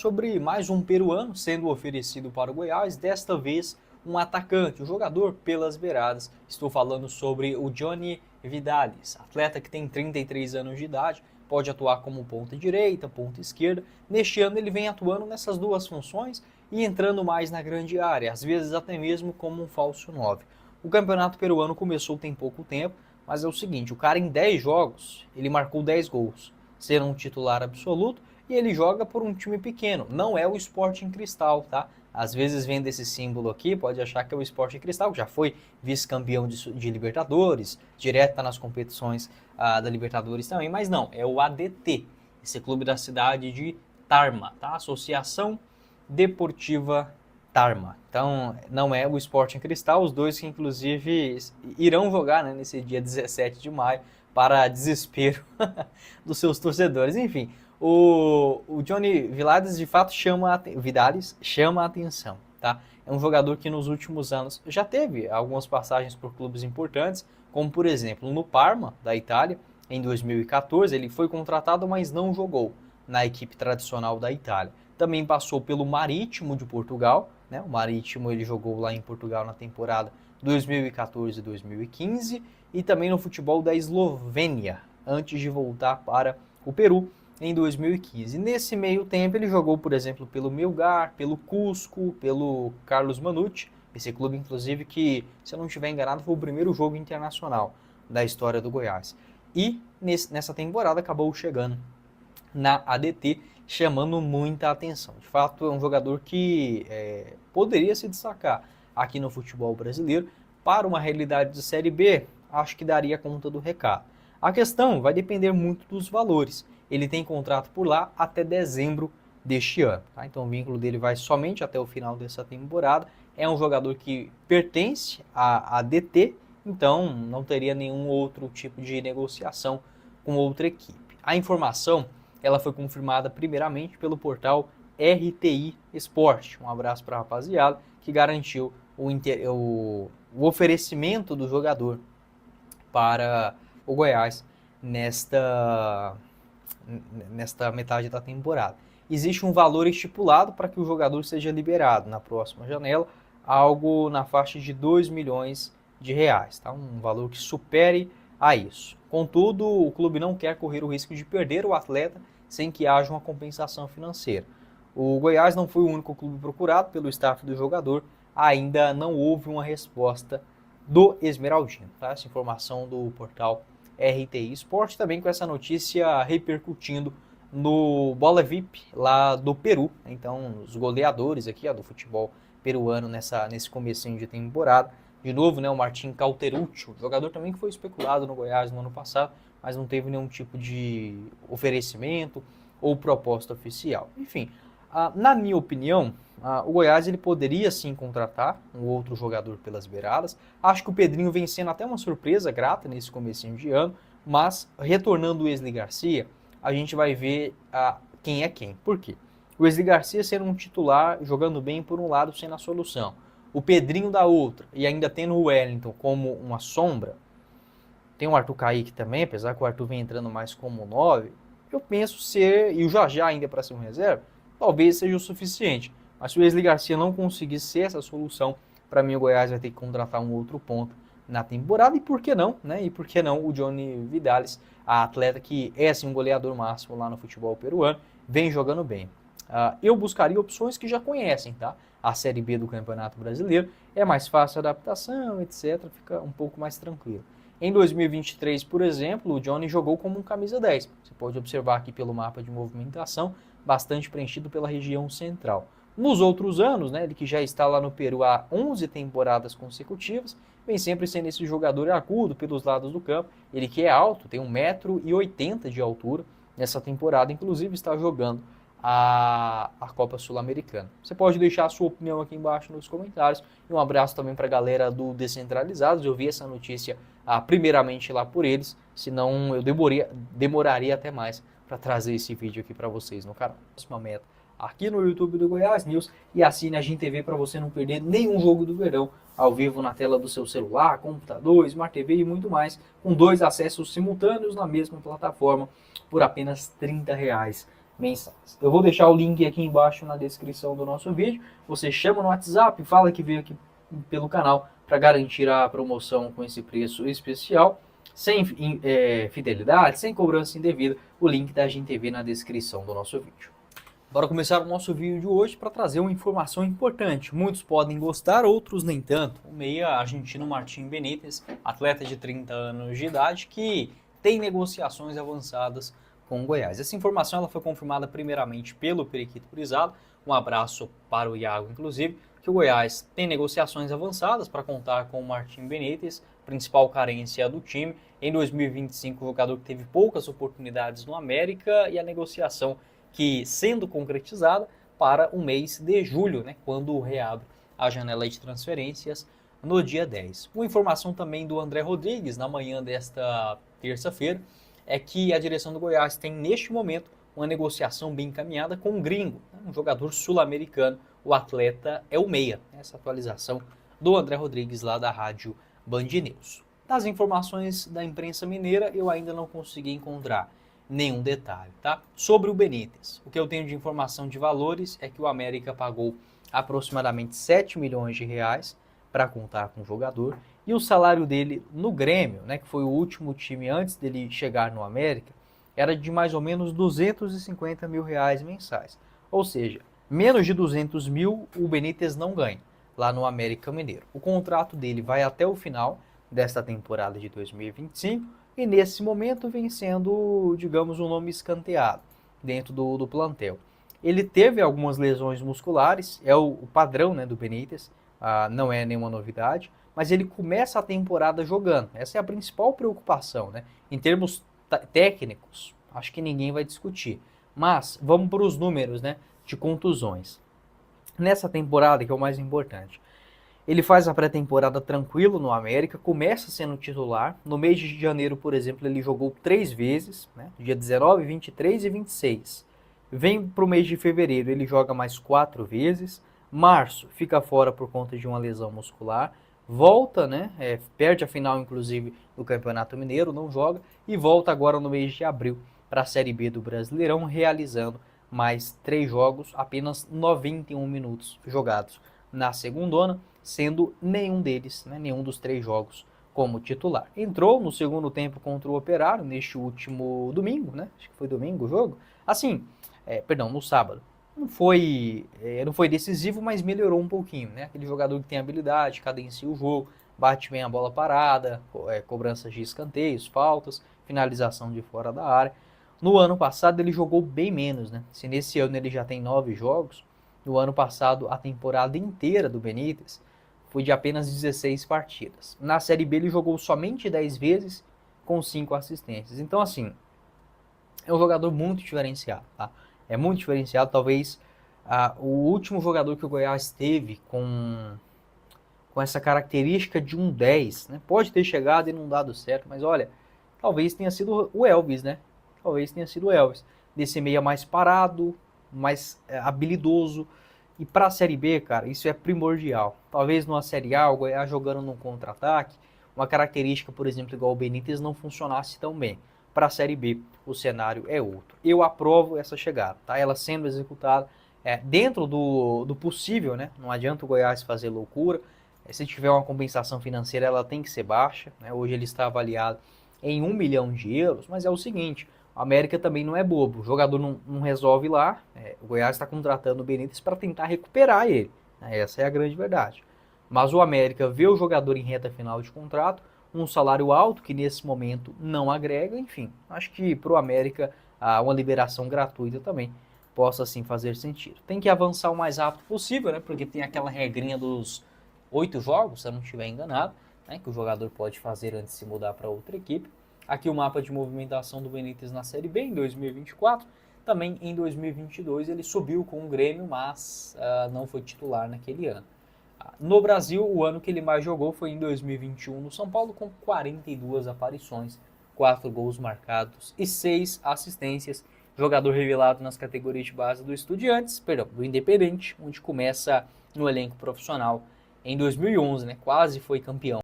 Sobre mais um peruano sendo oferecido para o Goiás, desta vez um atacante, um jogador pelas beiradas. Estou falando sobre o Johnny Vidales, atleta que tem 33 anos de idade, pode atuar como ponta direita, ponta esquerda. Neste ano ele vem atuando nessas duas funções e entrando mais na grande área, às vezes até mesmo como um falso 9. O campeonato peruano começou tem pouco tempo, mas é o seguinte, o cara em 10 jogos, ele marcou 10 gols, sendo um titular absoluto, e ele joga por um time pequeno, não é o Sporting Cristal, tá? Às vezes vendo esse símbolo aqui, pode achar que é o Sporting Cristal, que já foi vice-campeão de Libertadores, direto tá nas competições da Libertadores também, mas não, é o ADT, esse clube da cidade de Tarma, tá? Associação Deportiva Tarma. Então, não é o Sporting Cristal, os dois que inclusive irão jogar, né, nesse dia 17 de maio, para desespero dos seus torcedores. Enfim, o Johnny Vidales de fato chama a atenção, tá? É um jogador que nos últimos anos já teve algumas passagens por clubes importantes, como por exemplo no Parma, da Itália, em 2014. Ele foi contratado, mas não jogou na equipe tradicional da Itália. Também passou pelo Marítimo de Portugal, né? O Marítimo ele jogou lá em Portugal na temporada 2014-2015 e também no futebol da Eslovênia, antes de voltar para o Peru em 2015. Nesse meio tempo ele jogou, por exemplo, pelo Melgar, pelo Cusco, pelo Carlos Manute, esse clube inclusive que, se eu não estiver enganado, foi o primeiro jogo internacional da história do Goiás. E nessa temporada acabou chegando na ADT, chamando muita atenção. De fato, é um jogador que poderia se destacar aqui no futebol brasileiro. Para uma realidade de Série B, acho que daria conta do recado. A questão vai depender muito dos valores. Ele tem contrato por lá até dezembro deste ano, tá? Então o vínculo dele vai somente até o final dessa temporada. É um jogador que pertence à ADT, então não teria nenhum outro tipo de negociação com outra equipe. A informação ela foi confirmada primeiramente pelo portal RTI Sport. Um abraço para a rapaziada que garantiu o oferecimento do jogador para o Goiás nesta metade da temporada. Existe um valor estipulado para que o jogador seja liberado na próxima janela, algo na faixa de 2 milhões de reais, tá? Um valor que supere a isso. Contudo, o clube não quer correr o risco de perder o atleta sem que haja uma compensação financeira. O Goiás não foi o único clube procurado pelo staff do jogador, ainda não houve uma resposta do Esmeraldino. Tá? Essa informação do portal RTI Sport, também com essa notícia repercutindo no Bola VIP lá do Peru. Então, os goleadores aqui do futebol peruano nesse comecinho de temporada. De novo, né, o Martin Cauterucci, jogador também que foi especulado no Goiás no ano passado, mas não teve nenhum tipo de oferecimento ou proposta oficial. Enfim, na minha opinião, o Goiás ele poderia sim contratar um outro jogador pelas beiradas. Acho que o Pedrinho vem sendo até uma surpresa grata nesse comecinho de ano, mas retornando o Wesley Garcia, a gente vai ver quem é quem. Por quê? O Wesley Garcia sendo um titular, jogando bem por um lado, sendo a solução. O Pedrinho da outra, e ainda tendo o Wellington como uma sombra, tem o Arthur Kaique também, apesar que o Arthur vem entrando mais como 9, eu penso ser, e o Jajá ainda para ser um reserva, talvez seja o suficiente. Mas se o Wesley Garcia não conseguir ser essa solução, para mim o Goiás vai ter que contratar um outro ponto na temporada, e por que não, né? E por que não o Johnny Vidales, a atleta que é assim um goleador máximo lá no futebol peruano, vem jogando bem. Eu buscaria opções que já conhecem, tá? A Série B do Campeonato Brasileiro, é mais fácil a adaptação, etc, fica um pouco mais tranquilo. Em 2023, por exemplo, o Johnny jogou como um camisa 10. Você pode observar aqui pelo mapa de movimentação, bastante preenchido pela região central. Nos outros anos, né, ele que já está lá no Peru há 11 temporadas consecutivas, vem sempre sendo esse jogador agudo pelos lados do campo. Ele que é alto, tem 1,80 m de altura. Nessa temporada, inclusive, está jogando a Copa Sul-Americana. Você pode deixar a sua opinião aqui embaixo nos comentários. E um abraço também para a galera do Descentralizados. Eu vi essa notícia primeiramente lá por eles, senão eu demoraria até mais para trazer esse vídeo aqui para vocês no canal. Próxima meta aqui no YouTube do Goiás News, e assine a GinTV para você não perder nenhum jogo do verão ao vivo na tela do seu celular, computador, Smart TV e muito mais, com 2 acessos simultâneos na mesma plataforma por apenas R$ 30 mensais. Eu vou deixar o link aqui embaixo na descrição do nosso vídeo. Você chama no WhatsApp, fala que veio aqui pelo canal para garantir a promoção com esse preço especial, sem fidelidade, sem cobrança indevida. O link da GenTV na descrição do nosso vídeo. Bora começar o nosso vídeo de hoje para trazer uma informação importante. Muitos podem gostar, outros nem tanto. O meia argentino Martín Benítez, atleta de 30 anos de idade, que tem negociações avançadas com o Goiás. Essa informação ela foi confirmada primeiramente pelo Periquito Cruzado. Um abraço para o Iago, inclusive, que o Goiás tem negociações avançadas para contar com o Martín Benítez, principal carência do time. Em 2025, o jogador que teve poucas oportunidades no América e a negociação que sendo concretizada para o mês de julho, né, quando reabre a janela de transferências no dia 10. Uma informação também do André Rodrigues na manhã desta terça-feira é que a direção do Goiás tem neste momento uma negociação bem encaminhada com um gringo, né, um jogador sul-americano. O atleta é o meia. Essa atualização do André Rodrigues lá da rádio Band News. Das informações da imprensa mineira eu ainda não consegui encontrar nenhum detalhe, tá? Sobre o Benítez, o que eu tenho de informação de valores é que o América pagou aproximadamente 7 milhões de reais para contar com o jogador e o salário dele no Grêmio, né, que foi o último time antes dele chegar no América, era de mais ou menos 250 mil reais mensais. Ou seja, menos de 200 mil o Benítez não ganha lá no América Mineiro. O contrato dele vai até o final desta temporada de 2025 e nesse momento vem sendo, digamos, um nome escanteado dentro do plantel. Ele teve algumas lesões musculares, é o padrão, né, do Benítez, não é nenhuma novidade, mas ele começa a temporada jogando. Essa é a principal preocupação, né? Em termos técnicos, acho que ninguém vai discutir. Mas vamos para os números, né, de contusões. Nessa temporada, que é o mais importante, ele faz a pré-temporada tranquilo no América, começa sendo titular. No mês de janeiro, por exemplo, ele jogou 3 vezes, né? Dia 19, 23 e 26. Vem para o mês de fevereiro, ele joga mais 4 vezes. Março, fica fora por conta de uma lesão muscular. Volta, né? Perde a final, inclusive, do Campeonato Mineiro, não joga. E volta agora no mês de abril para a Série B do Brasileirão, realizando mais 3 jogos, apenas 91 minutos jogados na segundona, sendo nenhum deles, né, nenhum dos 3 jogos como titular. Entrou no segundo tempo contra o Operário, neste último domingo, né? Acho que foi domingo o jogo. Assim, no sábado. Não foi decisivo, mas melhorou um pouquinho, né? Aquele jogador que tem habilidade, cadencia o jogo, bate bem a bola parada, cobranças de escanteios, faltas, finalização de fora da área. No ano passado ele jogou bem menos, né? Se nesse ano ele já tem 9 jogos, no ano passado a temporada inteira do Benítez foi de apenas 16 partidas. Na Série B ele jogou somente 10 vezes com 5 assistências. Então assim, é um jogador muito diferenciado, tá? É muito diferenciado, talvez o último jogador que o Goiás teve com essa característica de um 10, né? Pode ter chegado e não dado certo, mas olha, talvez tenha sido o Elvis, né? Talvez tenha sido o Elvis. Desse meia mais parado, mais habilidoso. E para a Série B, cara, isso é primordial. Talvez numa Série A, o Goiás jogando num contra-ataque, uma característica, por exemplo, igual o Benítez, não funcionasse tão bem. Para a Série B, o cenário é outro. Eu aprovo essa chegada, tá? Ela sendo executada dentro do possível, né? Não adianta o Goiás fazer loucura. Se tiver uma compensação financeira, ela tem que ser baixa, né? Hoje ele está avaliado em 1 milhão de euros, mas é o seguinte, o América também não é bobo, o jogador não resolve lá, o Goiás está contratando o Benítez para tentar recuperar ele, né? Essa é a grande verdade. Mas o América vê o jogador em reta final de contrato, um salário alto que nesse momento não agrega, enfim, acho que para o América uma liberação gratuita também possa assim fazer sentido. Tem que avançar o mais rápido possível, né? Porque tem aquela regrinha dos 8 jogos, se eu não estiver enganado, né, que o jogador pode fazer antes de se mudar para outra equipe. Aqui o mapa de movimentação do Benítez na Série B em 2024. Também em 2022 ele subiu com o Grêmio, mas não foi titular naquele ano. No Brasil, o ano que ele mais jogou foi em 2021 no São Paulo, com 42 aparições, 4 gols marcados e 6 assistências. Jogador revelado nas categorias de base do Independente, onde começa no elenco profissional em 2011, né? Quase foi campeão